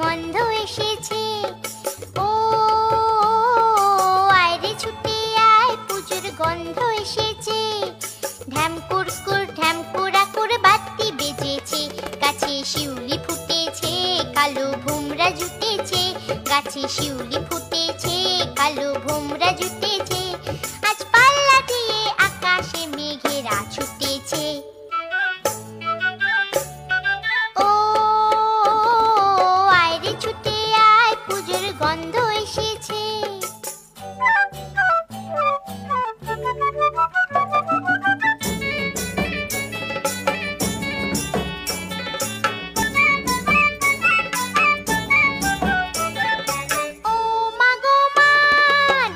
গন্ধ এসেছে। ও আয়রে ছুটে আয়, পুজোর গন্ধ এসেছে। ঢ্যাম কুরকুর ঢ্যাম কুড়াকুর বাতি বেজেছে, গাছে শিউলি ফুটেছে, কালো ভোমরা জুটেছে। গাছে শিউলি ফুটেছে, কালো ভোমরা জুটেছে। আজ পাল্লা দিয়ে আকাশে মেঘেরা ছুটেছে। ও আয়রে ছুটে আয়, পুজোর গন্ধ এসেছে। ও মা গো মা,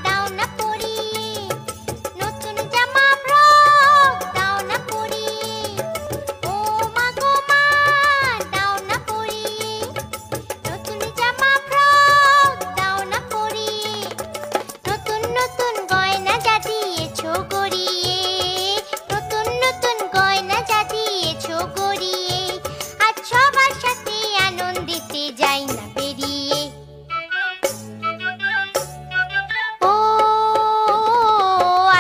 দাও না পরিয়ে নতুন জামা ফ্রক, দাও না পরিয়ে। ও মা গো মা, দাও না পরিয়ে নতুন জামা ফ্রক, দাও না পরিয়ে। নতুন নতুন গয়না যা দিয়েছো গড়িয়ে, নতুন নতুন গয়না যা দিয়েছো গড়িয়ে। আজ সবার সাথে আনন্দিতে যাই না বেরিয়ে। ও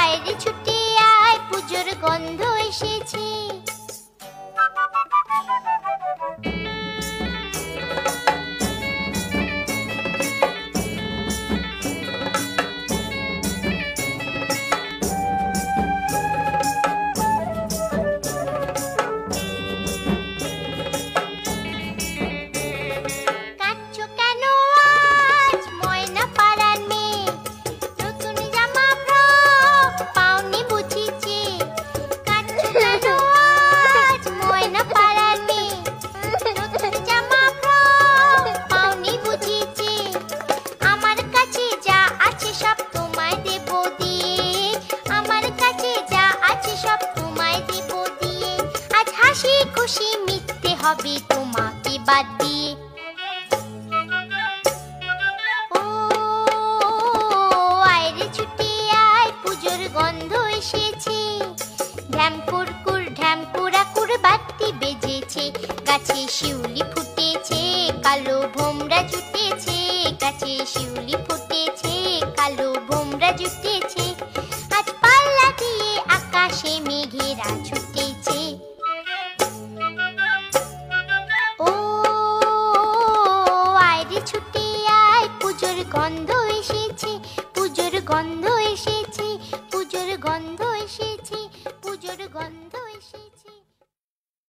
আয়রে ছুটে আয়, পুজোর গন্ধ এসেছে। কাঁদছো কেন আজ ময়না পাড়ার মেয়ে, নতুন জামা ফ্রক পাওনি বুঝিছে। কাঁদছো কেন আজ ময়না পাড়ার মেয়ে, নতুন জামা ফ্রক পাওনি বুঝিছে। আমার কাছে যা আছে সব তোমায় দেব দিয়ে, আমার কাছে যা আছে সব তোমায় দেব দিয়ে। আজ হাসি খুশি মিথ্যে হবে তোমাকে বাদ দিয়ে। ও আয়রে ছুটে আয়, পুজোর গন্ধ এসেছে। ঢ্যাম কুরকুর ঢ্যাম কুড়াকুর বাতি বেজেছে, গাছে শিউলি ফুটেছে, কালো ভোমরা জুটেছে। গাছে শিউলি ফুটেছে, কালো ভোমরা জুটেছে। আজ পাল্লা দিয়ে আকাশে মেঘেরা ছুটেছে। ও আয়রে ছুটে আয়, পুজোর গন্ধ এসেছে। পুজোর গন্ধ